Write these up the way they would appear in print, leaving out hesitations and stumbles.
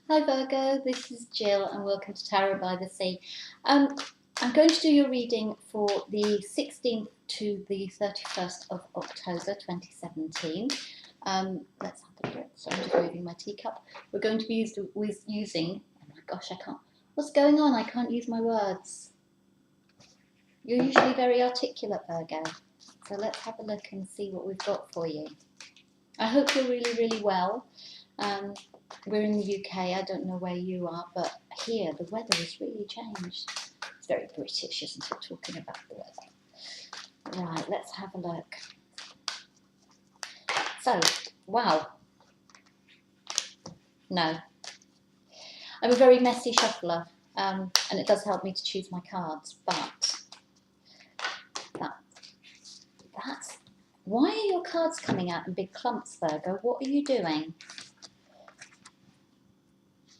Hi Virgo, this is Jill and welcome to Tarot by the Sea. I'm going to do your reading for the 16th to the 31st of October 2017. Let's have a look. So I'm just moving my teacup. We're going to be using, oh my gosh, I can't, what's going on? I can't use my words. You're usually very articulate, Virgo. So let's have a look and see what we've got for you. I hope you're really well. We're in the UK, I don't know where you are, but here the weather has really changed. It's very British, isn't it, talking about the weather. Right, let's have a look. So, wow. No. I'm a very messy shuffler, and it does help me to choose my cards, but that's... Why are your cards coming out in big clumps, Virgo? What are you doing?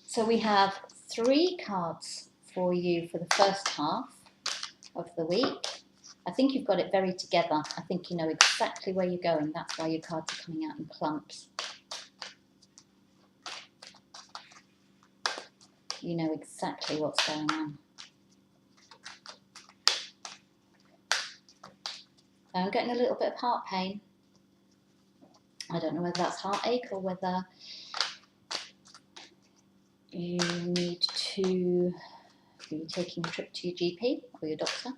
So we have 3 cards for you for the first half of the week. I think you've got it very together. I think you know exactly where you're going. That's why your cards are coming out in clumps. You know exactly what's going on. I'm getting a little bit of heart pain. I don't know whether that's heartache or whether you need to be taking a trip to your GP or your doctor.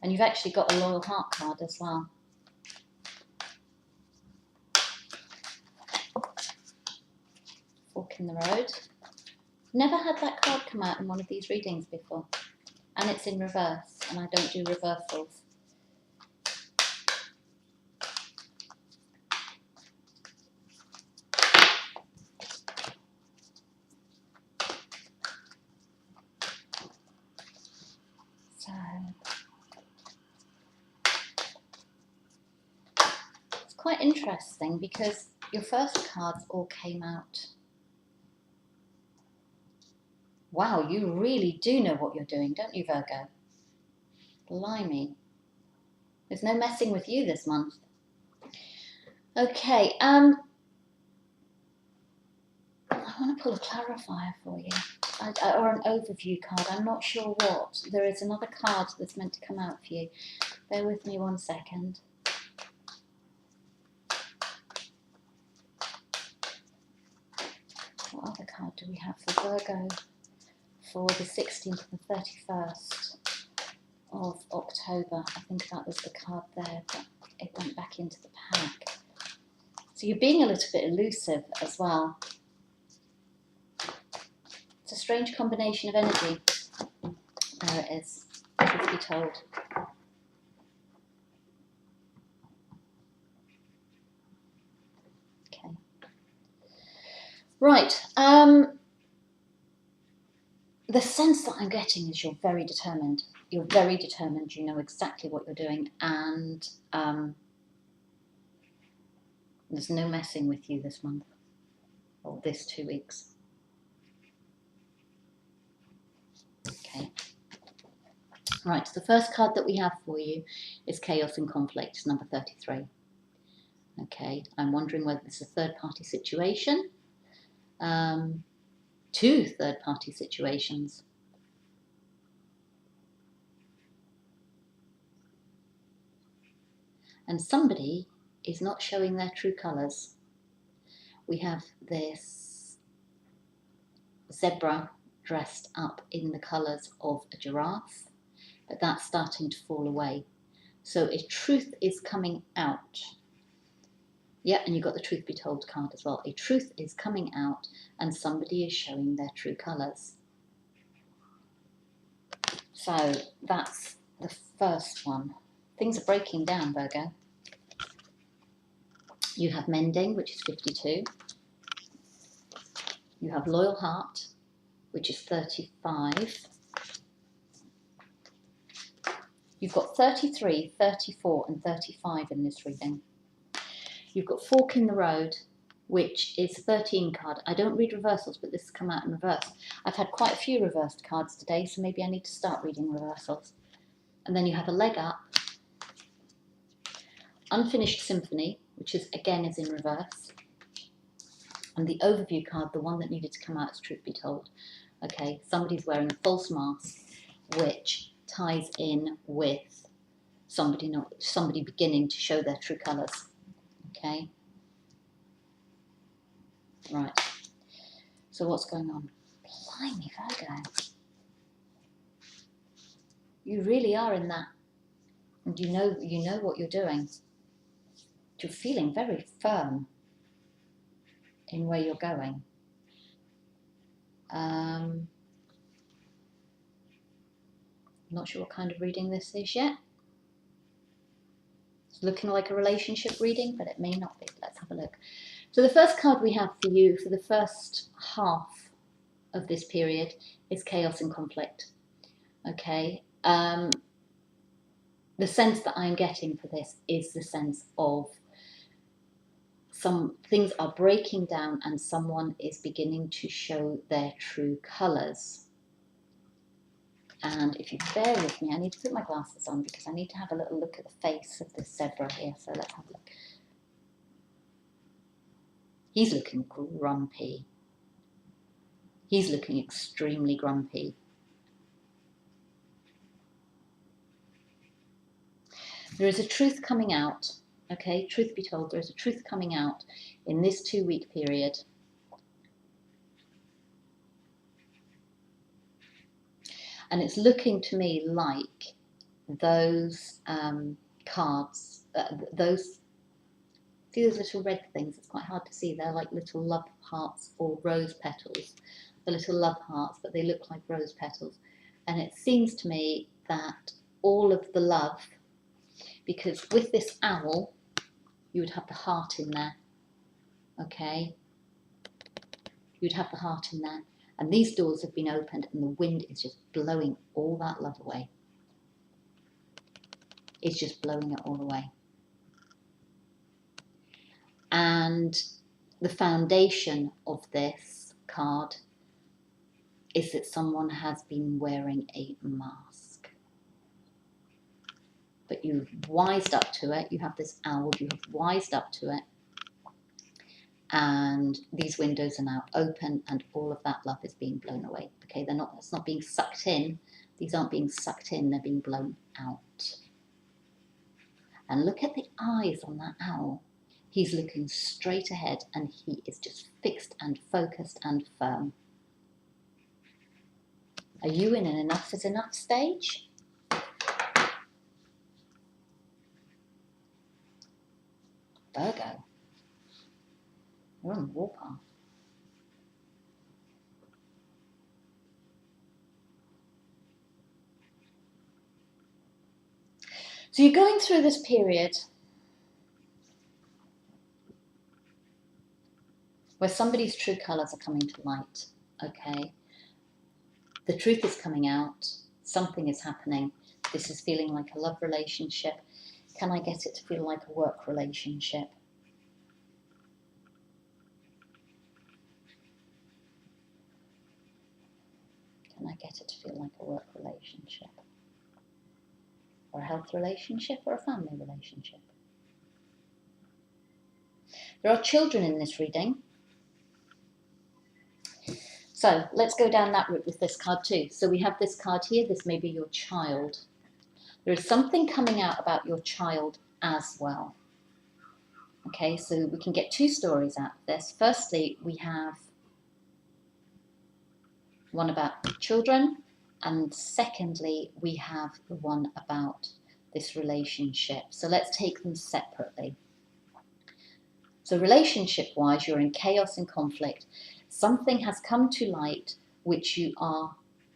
And you've actually got a loyal heart card as well. Fork in the road. Never had that card come out in one of these readings before. And it's in reverse, and I don't do reversals. So it's quite interesting because your first cards all came out. Wow, you really do know what you're doing, don't you, Virgo? Blimey. There's no messing with you this month. Okay, I want to pull a clarifier for you, or an overview card. I'm not sure what. There is another card that's meant to come out for you. Bear with me 1 second. What other card do we have for Virgo for the 16th and 31st of October? I think that was the card there, but it went back into the pack. So you're being a little bit elusive as well. It's a strange combination of energy. There it is, truth be told. Okay. Right. The sense that I'm getting is you're very determined. You're very determined. You know exactly what you're doing, and there's no messing with you this month or this 2 weeks. Okay. Right, the first card that we have for you is Chaos and Conflict, it's number 33. Okay, I'm wondering whether this is a third-party situation. 2 third-party situations. And somebody is not showing their true colours. We have this zebra dressed up in the colours of a giraffe, but that's starting to fall away. So a truth is coming out. Yeah, and you've got the truth be told card as well. A truth is coming out and somebody is showing their true colours. So that's the first one. Things are breaking down, Virgo. You have mending, which is 52. You have loyal heart, which is 35. You've got 33, 34 and 35 in this reading. You've got fork in the road, which is 13 card. I don't read reversals, but this has come out in reverse. I've had quite a few reversed cards today, so maybe I need to start reading reversals. And then you have a leg up, unfinished symphony, which is again is in reverse. And the overview card, the one that needed to come out, is truth be told. Okay, somebody's wearing a false mask, which ties in with somebody beginning to show their true colours. Okay, right. So what's going on? Blimey, Virgo. You really are in that, and you know what you're doing. You're feeling very firm in where you're going. I'm not sure what kind of reading this is yet. It's looking like a relationship reading, but it may not be. Let's have a look. So the first card we have for you for the first half of this period is chaos and conflict. Okay. The sense that I'm getting for this is the sense of some things are breaking down and someone is beginning to show their true colours. And if you bear with me, I need to put my glasses on because I need to have a little look at the face of this zebra here. So let's have a look. He's looking grumpy. He's looking extremely grumpy. There is a truth coming out, okay? Truth be told, there is a truth coming out in this 2-week period. And it's looking to me like those cards, see those little red things? It's quite hard to see. They're like little love hearts or rose petals. The little love hearts, but they look like rose petals. And it seems to me that all of the love, because with this owl, you would have the heart in there, okay? You'd have the heart in there. And these doors have been opened and the wind is just blowing all that love away. It's just blowing it all away. And the foundation of this card is that someone has been wearing a mask. But you've wised up to it. You have this owl, you have wised up to it. And these windows are now open and all of that love is being blown away. Okay, it's not being sucked in. These aren't being sucked in, they're being blown out. And look at the eyes on that owl. He's looking straight ahead and he is just fixed and focused and firm. Are you in an enough is enough stage? Virgo, you're on the warpath. So you're going through this period where somebody's true colours are coming to light, okay? The truth is coming out, something is happening. This is feeling like a love relationship. Can I get it to feel like a work relationship? Can I get it to feel like a work relationship? Or a health relationship or a family relationship? There are children in this reading. So let's go down that route with this card too. So we have this card here. This may be your child. There is something coming out about your child as well. Okay, so we can get 2 stories out of this. Firstly, we have one about children, and secondly, we have the one about this relationship. So let's take them separately. So relationship-wise, you're in chaos and conflict. Something has come to light which you are,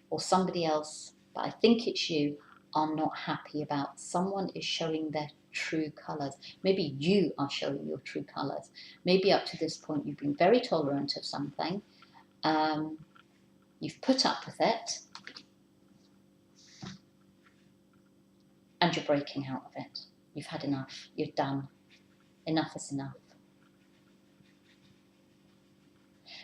or somebody else, but I think it's you, are not happy about. Someone is showing their true colours. Maybe you are showing your true colours. Maybe up to this point you've been very tolerant of something. You've put up with it. And you're breaking out of it. You've had enough. You're done. Enough is enough.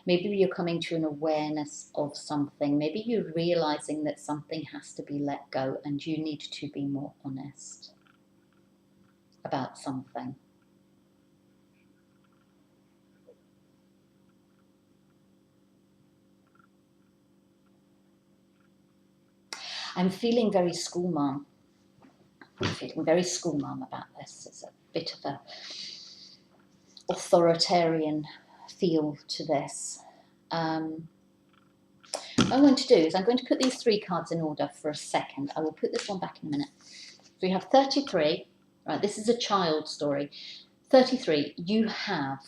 Maybe you're coming to an awareness of something. Maybe you're realizing that something has to be let go and you need to be more honest about something. I'm feeling very school mum. I'm feeling very school mum about this. It's a bit of a authoritarian feel to this. What I'm going to do is I'm going to put these 3 cards in order for a second. I will put this one back in a minute. So we have 33. Right, this is a child story. 33, you have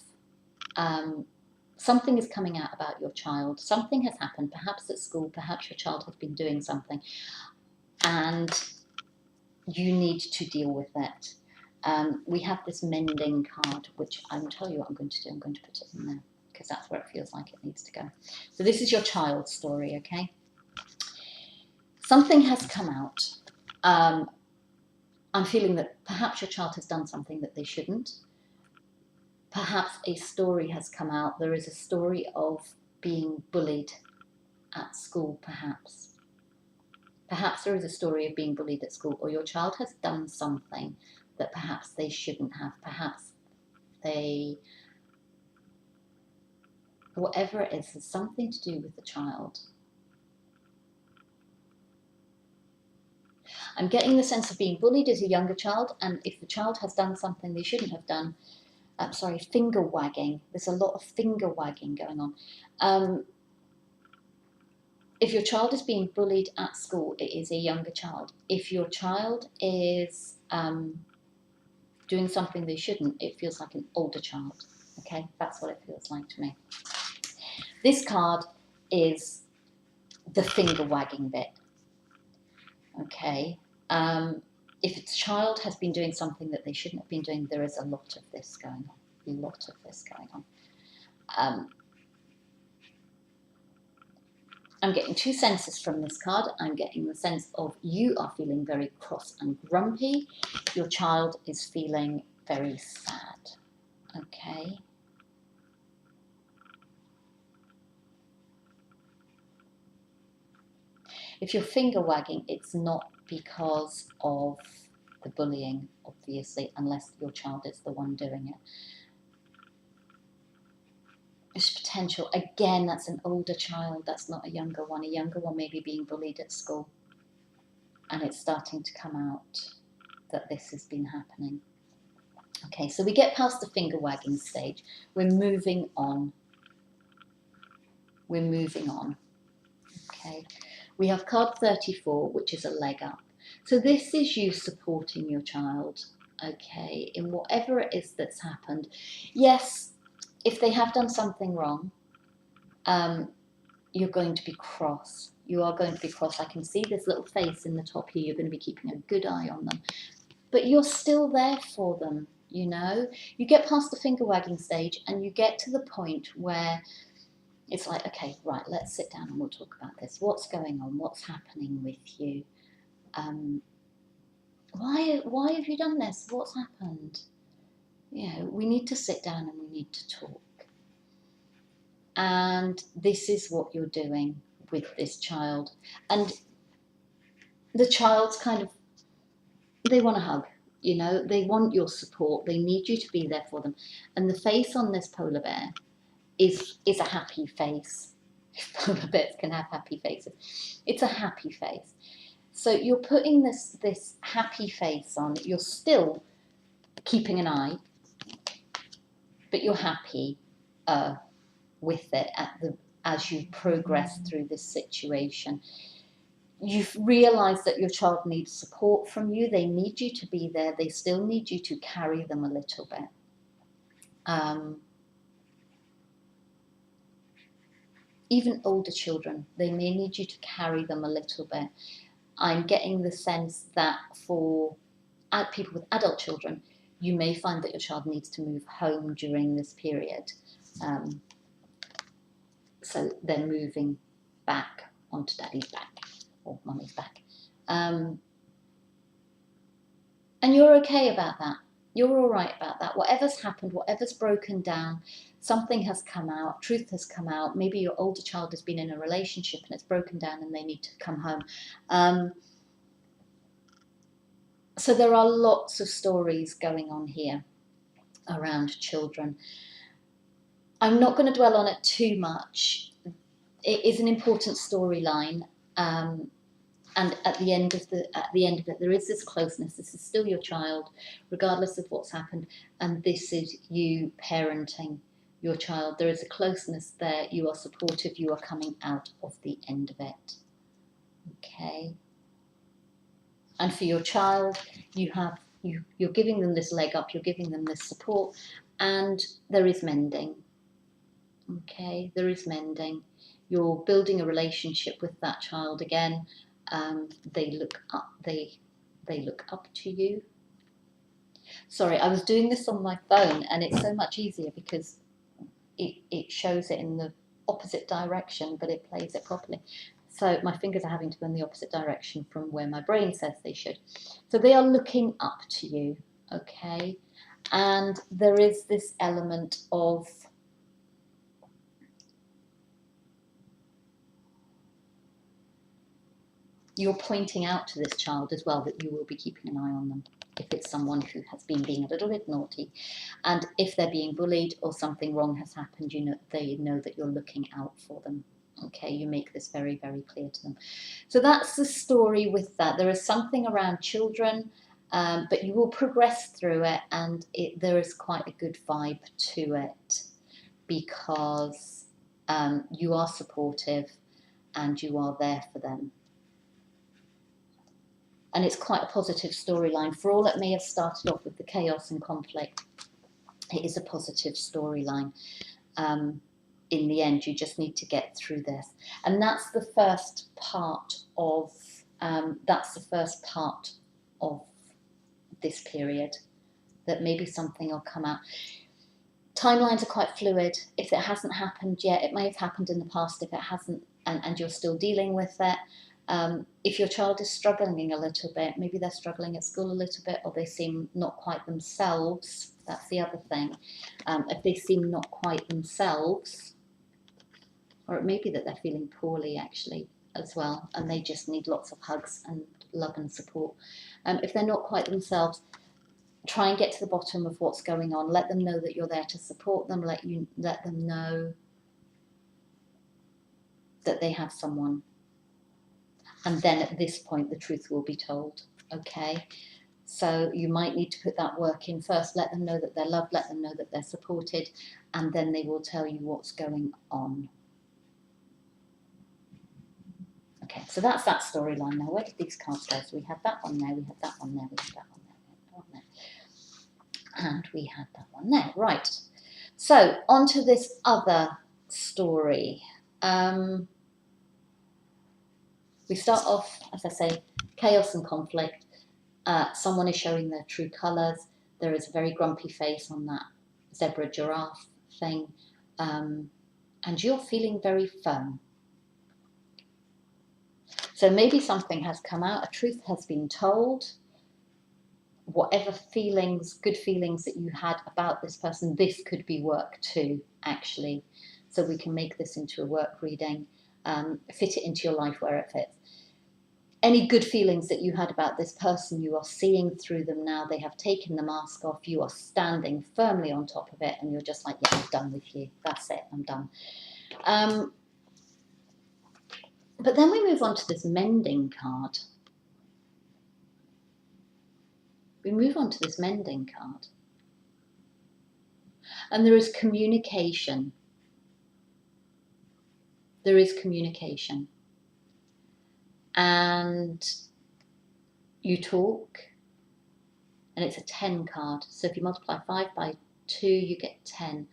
something is coming out about your child. Something has happened, perhaps at school, perhaps your child has been doing something, and you need to deal with it. We have this mending card, which I'll tell you what I'm going to do. I'm going to put it in there because that's where it feels like it needs to go. So this is your child's story, okay? Something has come out. I'm feeling that perhaps your child has done something that they shouldn't. Perhaps a story has come out. There is a story of being bullied at school, perhaps. Perhaps there is a story of being bullied at school, or your child has done something that perhaps they shouldn't have. Perhaps they, whatever it is, has something to do with the child. I'm getting the sense of being bullied as a younger child, and if the child has done something they shouldn't have done, finger wagging. There's a lot of finger wagging going on. If your child is being bullied at school, it is a younger child. If your child is doing something they shouldn't, it feels like an older child. Okay, that's what it feels like to me. This card is the finger wagging bit. Okay, if a child has been doing something that they shouldn't have been doing, there is a lot of this going on. A lot of this going on. I'm getting 2 senses from this card. I'm getting the sense of you are feeling very cross and grumpy. Your child is feeling very sad. Okay. If you're finger wagging, it's not because of the bullying, obviously, unless your child is the one doing it. There's potential. Again, that's an older child. That's not a younger one. A younger one may be being bullied at school. And it's starting to come out that this has been happening. Okay, so we get past the finger wagging stage. We're moving on. We're moving on. Okay, we have card 34, which is a leg up. So this is you supporting your child, okay, in whatever it is that's happened. Yes, if they have done something wrong, you're going to be cross. You are going to be cross. I can see this little face in the top here. You're going to be keeping a good eye on them. But you're still there for them, you know. You get past the finger wagging stage and you get to the point where it's like, okay, right, let's sit down and we'll talk about this. What's going on? What's happening with you? Why have you done this? What's happened? You know, we need to sit down and we need to talk. And this is what you're doing with this child. And the child's kind of, they want a hug, you know, they want your support. They need you to be there for them. And the face on this polar bear is a happy face. Polar bears can have happy faces. It's a happy face. So you're putting this happy face on. You're still keeping an eye, but you're happy with it as you progress through this situation. You've realised that your child needs support from you. They need you to be there. They still need you to carry them a little bit. Even older children, they may need you to carry them a little bit. I'm getting the sense that for people with adult children, you may find that your child needs to move home during this period. So they're moving back onto daddy's back or mummy's back. And you're okay about that. You're all right about that. Whatever's happened, whatever's broken down, something has come out, truth has come out. Maybe your older child has been in a relationship and it's broken down and they need to come home. So there are lots of stories going on here around children. I'm not going to dwell on it too much. It is an important storyline. And at the end of it, there is this closeness. This is still your child, regardless of what's happened, and this is you parenting your child. There is a closeness there. You are supportive. You are coming out of the end of it. Okay. And for your child, you're giving them this leg up. You're giving them this support, and there is mending. Okay, there is mending. You're building a relationship with that child again. They look up. They look up to you. Sorry, I was doing this on my phone, and it's so much easier because it shows it in the opposite direction, but it plays it properly. So my fingers are having to go in the opposite direction from where my brain says they should. So they are looking up to you, okay? And there is this element of you're pointing out to this child as well that you will be keeping an eye on them if it's someone who has been being a little bit naughty. And if they're being bullied or something wrong has happened, they know that you're looking out for them. Okay, you make this very, very clear to them. So that's the story with that. There is something around children, but you will progress through it, and there is quite a good vibe to it because you are supportive and you are there for them. And it's quite a positive storyline. For all it may have started off with the chaos and conflict, it is a positive storyline. In the end, you just need to get through this. And that's the first part of this period, that maybe something will come out. Timelines are quite fluid. If it hasn't happened yet, it may have happened in the past. If it hasn't, and you're still dealing with it, if your child is struggling a little bit, maybe they're struggling at school a little bit, or they seem not quite themselves. That's the other thing. If they seem not quite themselves, or it may be that they're feeling poorly actually as well, and they just need lots of hugs and love and support. If they're not quite themselves, try and get to the bottom of what's going on. Let them know that you're there to support them. Let them know that they have someone. And then at this point, the truth will be told, okay? So you might need to put that work in first. Let them know that they're loved. Let them know that they're supported. And then they will tell you what's going on. Okay, so that's that storyline. Now, where did these cards go? So we had that one there. We had that one there. We had that one there. We had that one there. And we had that one there. Right. So on to this other story. We start off, as I say, chaos and conflict. Someone is showing their true colours. There is a very grumpy face on that zebra giraffe thing. And you're feeling very firm. So maybe something has come out, a truth has been told. Whatever feelings, good feelings that you had about this person, this could be work too, actually. So we can make this into a work reading, fit it into your life where it fits. Any good feelings that you had about this person, you are seeing through them now. They have taken the mask off. You are standing firmly on top of it, and you're just like, yeah, I'm done with you. That's it, I'm done. But then we move on to this mending card. We move on to this mending card. And there is communication. There is communication. And you talk, and it's a 10 card. So if you multiply 5 by 2, you get 10.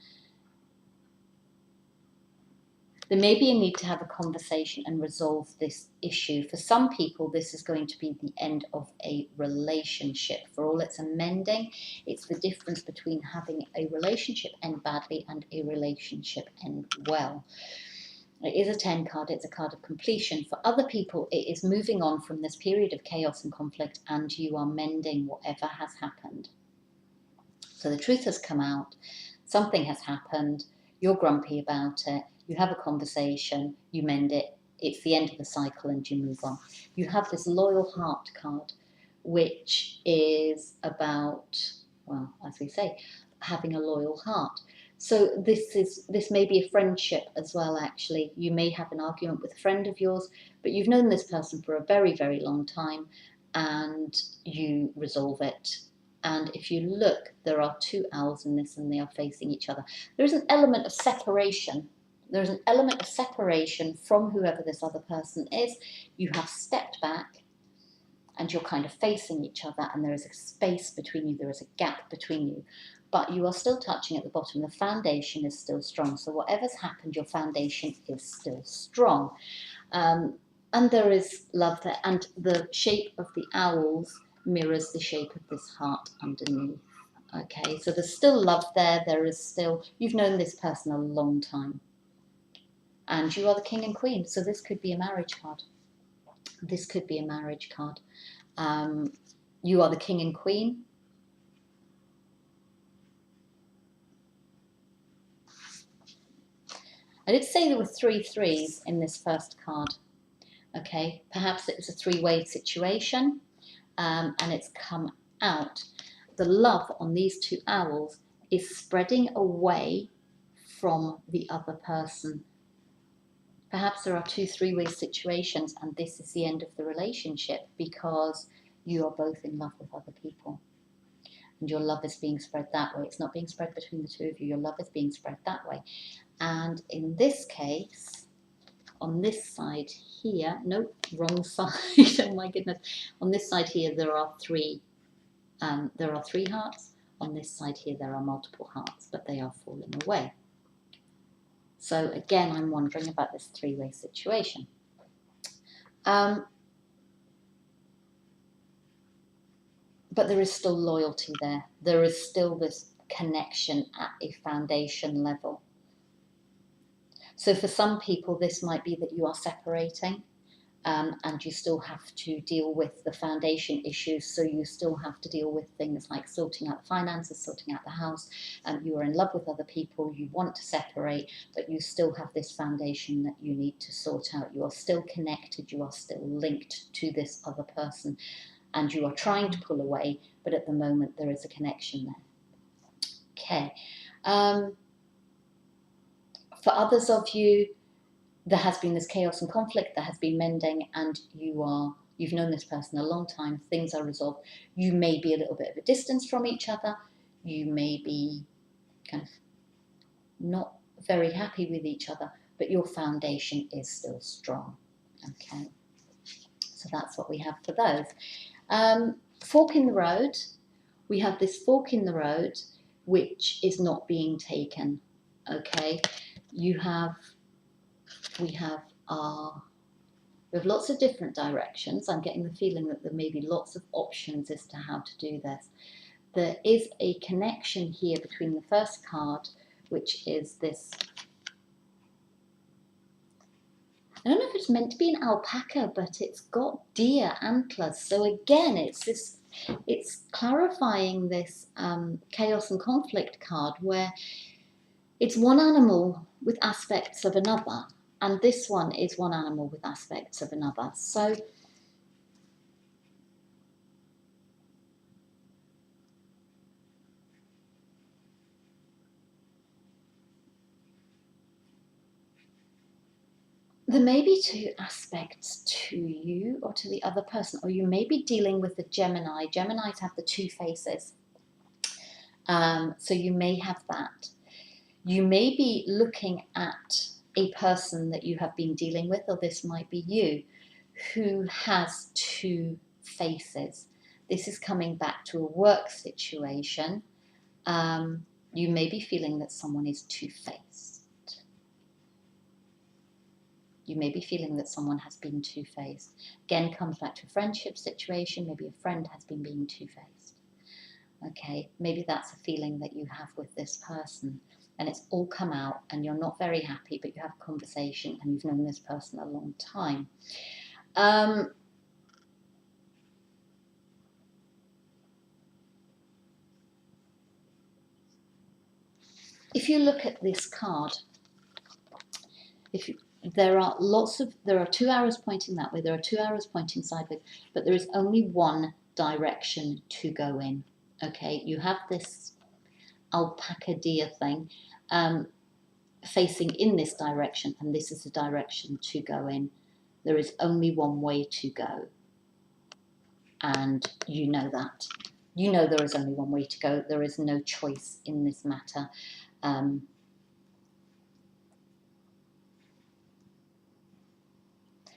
There may be a need to have a conversation and resolve this issue. For some people, this is going to be the end of a relationship. For all it's amending, it's the difference between having a relationship end badly and a relationship end well. It is a 10 card, it's a card of completion. For other people, it is moving on from this period of chaos and conflict, and you are mending whatever has happened. So the truth has come out, something has happened, you're grumpy about it, you have a conversation, you mend it, it's the end of the cycle and you move on. You have this loyal heart card, which is about, well, as we say, having a loyal heart. So this may be a friendship as well, actually. You may have an argument with a friend of yours, but you've known this person for a very, very long time, and you resolve it. And if you look, there are two owls in this, and they are facing each other. There is an element of separation. There's an element of separation from whoever this other person is. You have stepped back, and you're kind of facing each other, and there is a space between you, there is a gap between you, but you are still touching at the bottom. The foundation is still strong. So whatever's happened, your foundation is still strong. And there is love there, and the shape of the owls mirrors the shape of this heart underneath. Okay, so there's still love there. There is still, you've known this person a long time, and you are the king and queen. So this could be a marriage card. This could be a marriage card. You are the king and queen. I did say there were 3 threes in this first card. Okay, perhaps it was a three-way situation, and it's come out. The love on these two owls is spreading away from the other person. Perhaps there are 2 three-way situations, and this is the end of the relationship because you are both in love with other people. And your love is being spread that way. It's not being spread between the two of you. Your love is being spread that way. And in this case, on this side here, nope, wrong side. Oh my goodness. On this side here, there are 3 hearts. On this side here, there are multiple hearts, but they are falling away. So again, I'm wondering about this 3-way situation. But there is still loyalty there. There is still this connection at a foundation level. So for some people, this might be that you are separating, and you still have to deal with the foundation issues. So you still have to deal with things like sorting out the finances, sorting out the house. You are in love with other people, you want to separate, but you still have this foundation that you need to sort out. You are still connected, you are still linked to this other person, and you are trying to pull away, but at the moment there is a connection there. Okay. For others of you, there has been this chaos and conflict, there has been mending, and you've known this person a long time, things are resolved. You may be a little bit of a distance from each other, you may be kind of not very happy with each other, but your foundation is still strong. Okay, so that's what we have for those. Fork in the road, we have this fork in the road which is not being taken. Okay, we have lots of different directions. I'm getting the feeling that there may be lots of options as to how to do this. There is a connection here between the first card, which is this, I don't know if it's meant to be an alpaca, but it's got deer antlers. So again, it's clarifying this chaos and conflict card, where it's one animal with aspects of another, and this one is one animal with aspects of another. So there may be 2 aspects to you or to the other person, or you may be dealing with the Gemini. Geminis have the 2 faces. So you may have that. You may be looking at a person that you have been dealing with, or this might be you, who has 2 faces. This is coming back to a work situation. You may be feeling that someone is two-faced. You may be feeling that someone has been two-faced. Again, comes back to a friendship situation. Maybe a friend has been being two-faced. Okay, maybe that's a feeling that you have with this person, and it's all come out and you're not very happy, but you have a conversation and you've known this person a long time. If you look at this card, there are 2 arrows pointing that way, there are 2 arrows pointing sideways, but there is only one direction to go in. Okay, you have this alpaca deer thing, facing in this direction, and this is the direction to go in. There is only one way to go, and you know that. You know there is only one way to go. There is no choice in this matter.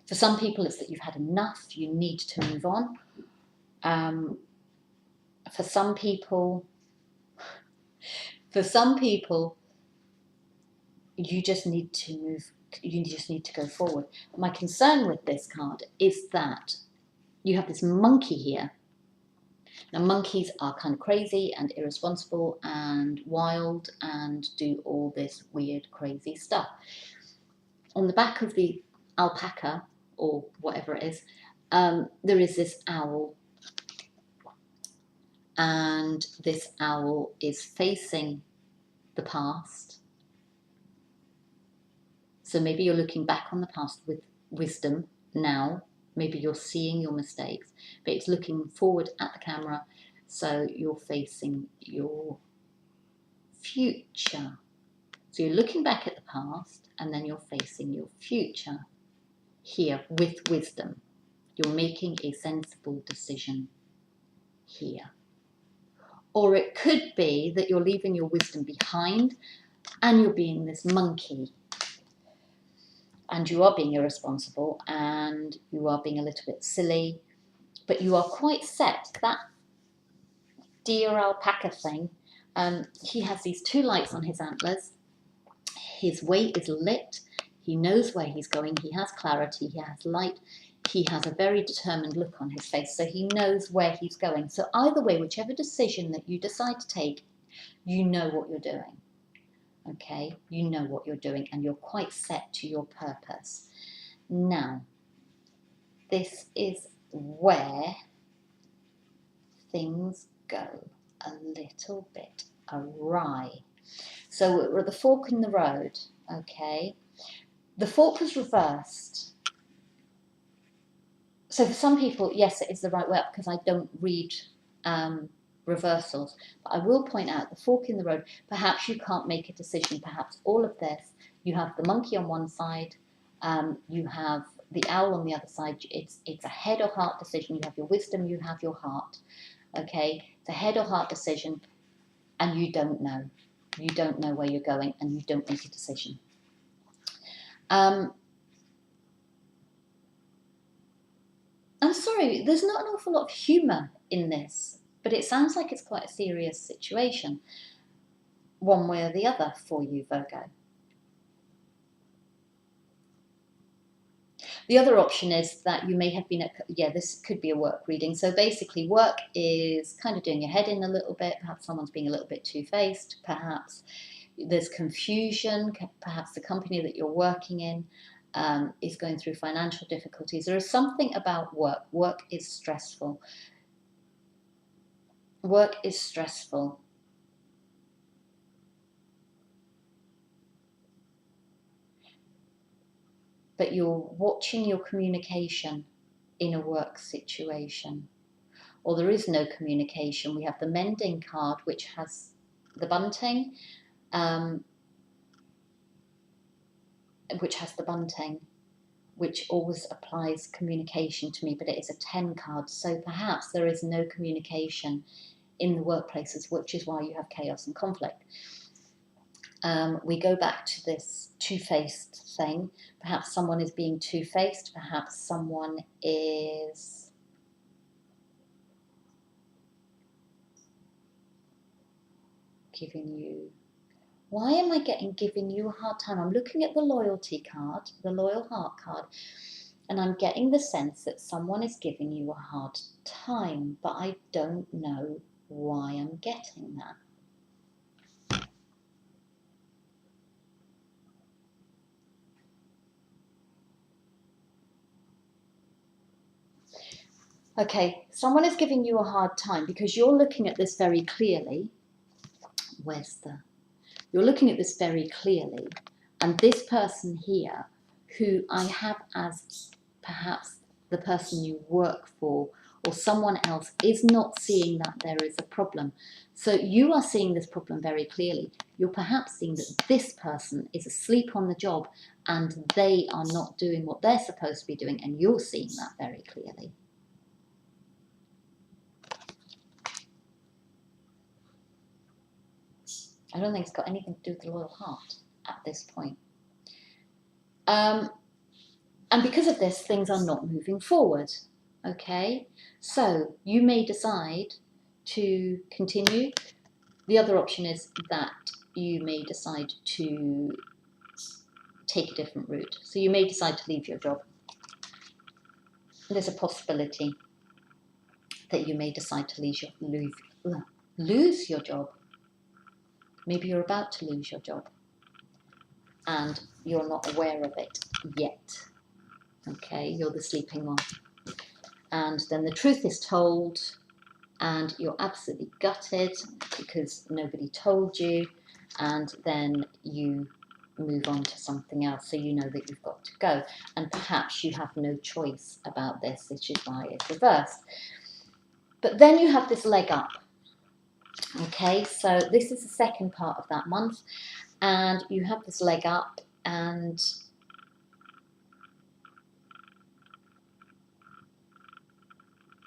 For some people, it's that you've had enough. You need to move on. For some people, you just need to move. You just need to go forward. My concern with this card is that you have this monkey here. Now, monkeys are kind of crazy and irresponsible and wild and do all this weird, crazy stuff. On the back of the alpaca, or whatever it is, there is this owl. And this owl is facing the past. So maybe you're looking back on the past with wisdom now. Maybe you're seeing your mistakes, but it's looking forward at the camera. So you're facing your future. So you're looking back at the past and then you're facing your future here with wisdom. You're making a sensible decision here. Or it could be that you're leaving your wisdom behind and you're being this monkey. And you are being irresponsible and you are being a little bit silly, but you are quite set. That deer alpaca thing, he has these two lights on his antlers. His way is lit. He knows where he's going. He has clarity. He has light. He has a very determined look on his face. So he knows where he's going. So either way, whichever decision that you decide to take, you know what you're doing. Okay, you know what you're doing and you're quite set to your purpose. Now, this is where things go a little bit awry. So we're at the fork in the road, okay? The fork was reversed. So for some people, yes, it is the right way up because I don't read reversals. But I will point out the fork in the road, perhaps you can't make a decision. Perhaps all of this, you have the monkey on one side, you have the owl on the other side. It's a head or heart decision. You have your wisdom, you have your heart. Okay, it's a head or heart decision and you don't know. You don't know where you're going and you don't make a decision. I'm sorry, there's not an awful lot of humour in this, but it sounds like it's quite a serious situation, one way or the other for you, Virgo. The other option is that you may have been this could be a work reading. So basically work is kind of doing your head in a little bit. Perhaps someone's being a little bit two-faced. Perhaps there's confusion. Perhaps the company that you're working in is going through financial difficulties. There is something about work. Work is stressful. Work is stressful. But you're watching your communication in a work situation. Or there is no communication. We have the mending card, which has the bunting, which always applies communication to me, but it is a 10 card. So perhaps there is no communication in the workplaces, which is why you have chaos and conflict. We go back to this two-faced thing. Perhaps someone is being two-faced. Perhaps someone is giving you... Why am I giving you a hard time? I'm looking at the loyalty card, the loyal heart card, and I'm getting the sense that someone is giving you a hard time, but I don't know why I'm getting that. Okay, someone is giving you a hard time because you're looking at this very clearly. You're looking at this very clearly, and this person here, who I have as perhaps the person you work for or someone else is not seeing that there is a problem. So you are seeing this problem very clearly. You're perhaps seeing that this person is asleep on the job and they are not doing what they're supposed to be doing, and you're seeing that very clearly. I don't think it's got anything to do with the loyal heart at this point. And because of this, things are not moving forward. Okay, so you may decide to continue. The other option is that you may decide to take a different route. So you may decide to leave your job. There's a possibility that you may decide to lose your job. Maybe you're about to lose your job and you're not aware of it yet. Okay, you're the sleeping one. And then the truth is told and you're absolutely gutted because nobody told you, and then you move on to something else, so you know that you've got to go, and perhaps you have no choice about this, which is why it's reversed. But then you have this leg up. Okay, so this is the second part of that month, and you have this leg up, and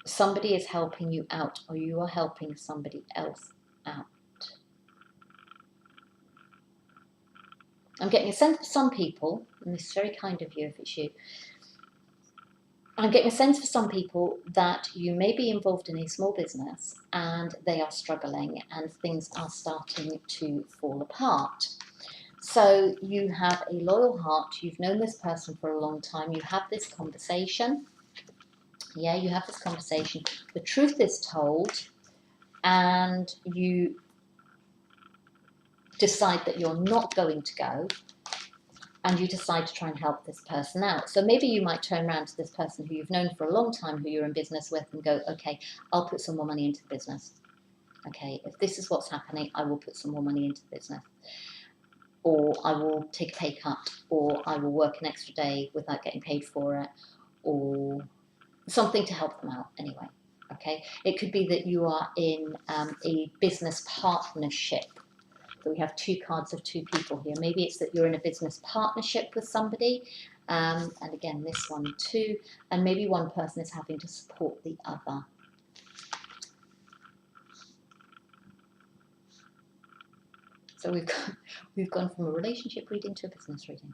somebody is helping you out, or you are helping somebody else out. I'm getting a sense for some people, and this is very kind of you if it's you, I'm getting a sense for some people that you may be involved in a small business and they are struggling and things are starting to fall apart. So you have a loyal heart, you've known this person for a long time, you have this conversation. Yeah, you have this conversation. The truth is told, and you decide that you're not going to go, and you decide to try and help this person out. So maybe you might turn around to this person who you've known for a long time, who you're in business with, and go, okay, I'll put some more money into the business. Okay, if this is what's happening, I will put some more money into the business. Or I will take a pay cut, or I will work an extra day without getting paid for it, or something to help them out anyway. Okay, it could be that you are in a business partnership. So we have two cards of two people here. Maybe it's that you're in a business partnership with somebody, and again this one too, and maybe one person is having to support the other. So we've gone from a relationship reading to a business reading.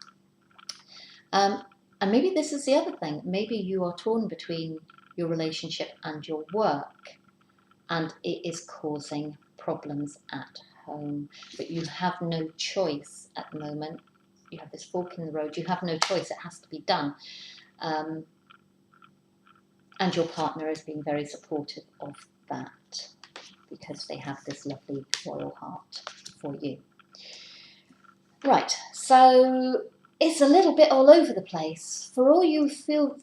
And maybe this is the other thing. Maybe you are torn between your relationship and your work, and it is causing problems at home, but you have no choice at the moment. You have this fork in the road, you have no choice, it has to be done. And your partner is being very supportive of that because they have this lovely royal heart for you. Right, so it's a little bit all over the place. For all you feel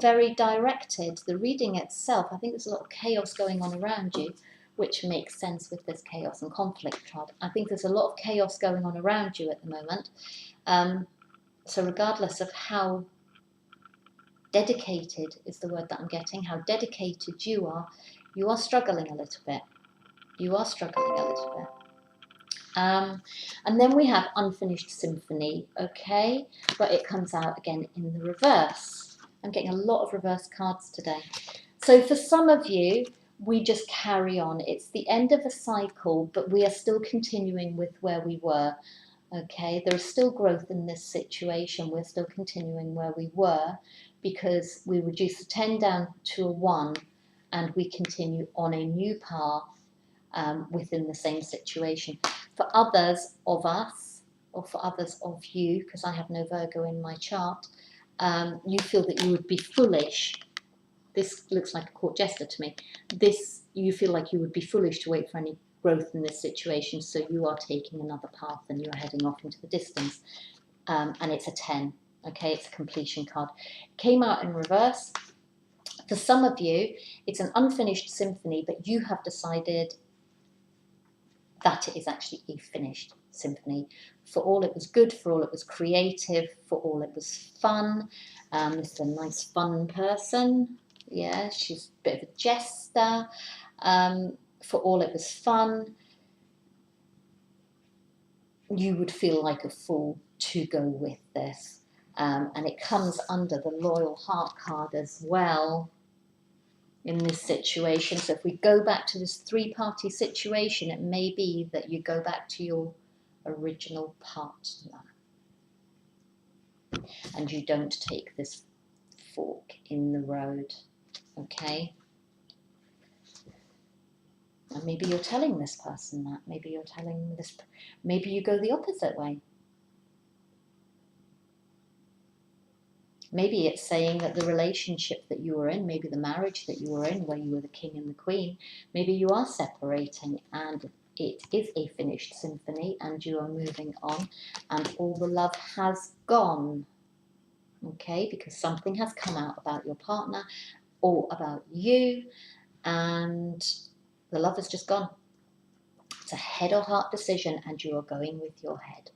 very directed, the reading itself, I think there's a lot of chaos going on around you, which makes sense with this chaos and conflict card. I think there's a lot of chaos going on around you at the moment. So regardless of how dedicated is the word that I'm getting, how dedicated you are struggling a little bit. You are struggling a little bit. And then we have Unfinished Symphony, okay, but it comes out again in the reverse. I'm getting a lot of reverse cards today. So for some of you, we just carry on. It's the end of a cycle, but we are still continuing with where we were, okay. There is still growth in this situation. We're still continuing where we were because we reduce the 10 down to a 1 and we continue on a new path within the same situation. For others of us, or for others of you, because I have no Virgo in my chart, you feel that you would be foolish. This looks like a court jester to me. You feel like you would be foolish to wait for any growth in this situation, so you are taking another path and you're heading off into the distance. And it's a 10, okay, it's a completion card. Came out in reverse. For some of you, it's an unfinished symphony, but you have decided that it is actually a finished symphony. For all it was good, for all it was creative, for all it was fun. This is a nice fun person. Yeah, she's a bit of a jester. For all it was fun, you would feel like a fool to go with this. And it comes under the loyal heart card as well in this situation. So if we go back to this three-party situation, it may be that you go back to your original partner and you don't take this fork in the road, okay? And maybe you're telling this person that, maybe you're telling this, maybe you go the opposite way. Maybe it's saying that the relationship that you were in, maybe the marriage that you were in, where you were the king and the queen, maybe you are separating and it is a finished symphony and you are moving on and all the love has gone, okay? Because something has come out about your partner or about you and the love has just gone. It's a head or heart decision and you are going with your head.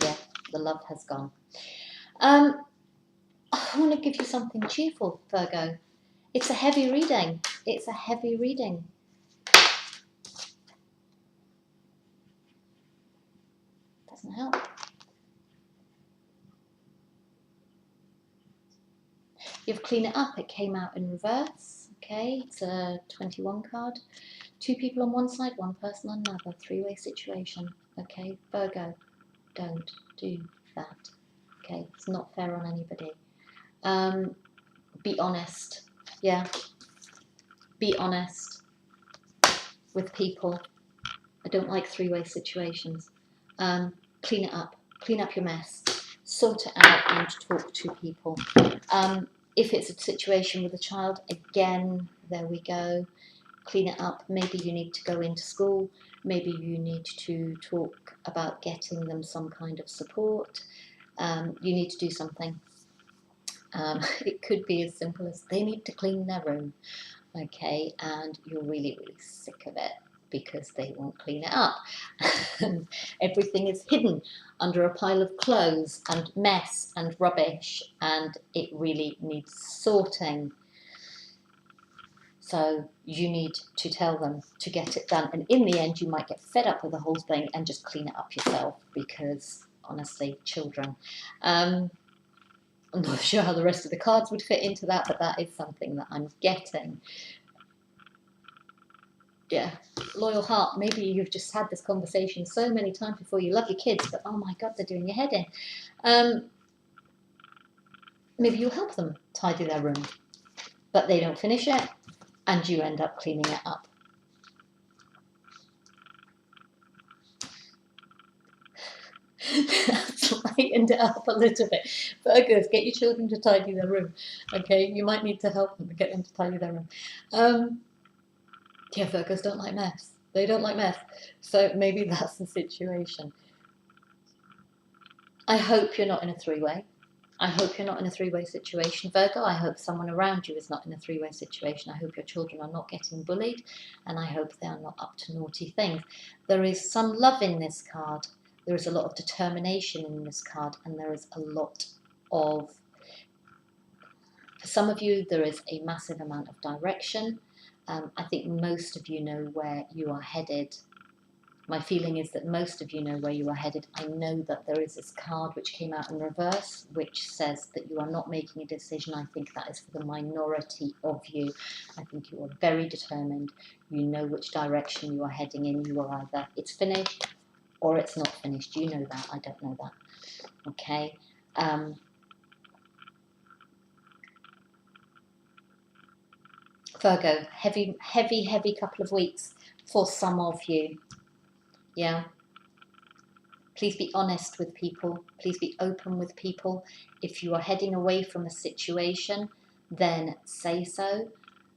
Yeah, the love has gone. I want to give you something cheerful, Virgo. It's a heavy reading. It's a heavy reading. Doesn't help. You've cleaned it up. It came out in reverse. Okay, it's a 21 card. Two people on one side, one person on another. Three-way situation. Okay, Virgo, don't do that. Okay, it's not fair on anybody. Be honest. Yeah. Be honest with people. I don't like three-way situations. Clean it up. Clean up your mess. Sort it out and talk to people. If it's a situation with a child, again, there we go. Clean it up. Maybe you need to go into school. Maybe you need to talk about getting them some kind of support. You need to do something. It could be as simple as they need to clean their room, okay, and you're really, really sick of it because they won't clean it up. And everything is hidden under a pile of clothes and mess and rubbish, and it really needs sorting. So you need to tell them to get it done. And in the end, you might get fed up with the whole thing and just clean it up yourself because, honestly, children. I'm not sure how the rest of the cards would fit into that, but that is something that I'm getting. Yeah, loyal heart. Maybe you've just had this conversation so many times before. You love your kids, but oh my God, they're doing your head in. Maybe you'll help them tidy their room, but they don't finish it, and you end up cleaning it up. That's lightened it up a little bit. Virgos, get your children to tidy their room. Okay, you might need to help them get them to tidy their room. Yeah, Virgos don't like mess. They don't like mess. So maybe that's the situation. I hope you're not in a three-way. I hope you're not in a three-way situation, Virgo. I hope someone around you is not in a three-way situation. I hope your children are not getting bullied, and I hope they are not up to naughty things. There is some love in this card. There is a lot of determination in this card, and there is a lot of, for some of you, there is a massive amount of direction. I think most of you know where you are headed. My feeling is that most of you know where you are headed. I know that there is this card which came out in reverse, which says that you are not making a decision. I think that is for the minority of you. I think you are very determined. You know which direction you are heading in. You are either it's finished or it's not finished. You know that. I don't know that. Okay. Virgo, heavy couple of weeks for some of you. Yeah. Please be honest with people. Please be open with people. If you are heading away from a situation, then say so.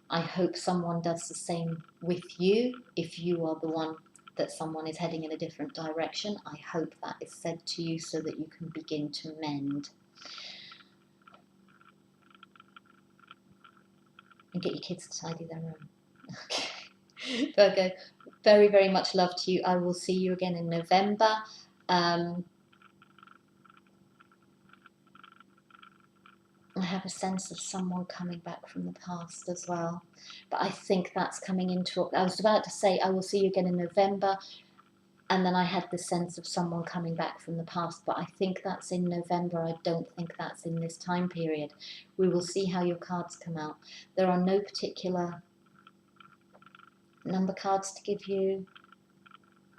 I hope someone does the same with you. If you are the one that someone is heading in a different direction, I hope that is said to you so that you can begin to mend. And get your kids to tidy their room. Okay. Virgo, very, very much love to you. I will see you again in November. have a sense of someone coming back from the past as well. But I think that's coming into, I was about to say, I will see you again in November. And then I had the sense of someone coming back from the past, but I think that's in November. I don't think that's in this time period. We will see how your cards come out. There are no particular number cards to give you.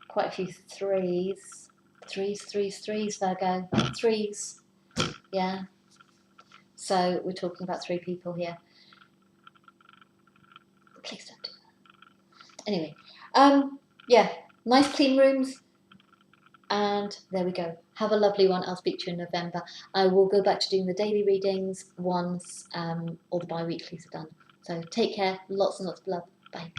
Quite a few threes. Threes, Virgo. Threes. Yeah. So we're talking about 3 people here. Please don't do that. Anyway, yeah, nice clean rooms. And there we go. Have a lovely one. I'll speak to you in November. I will go back to doing the daily readings once all the bi-weeklies are done. So take care. Lots and lots of love. Bye.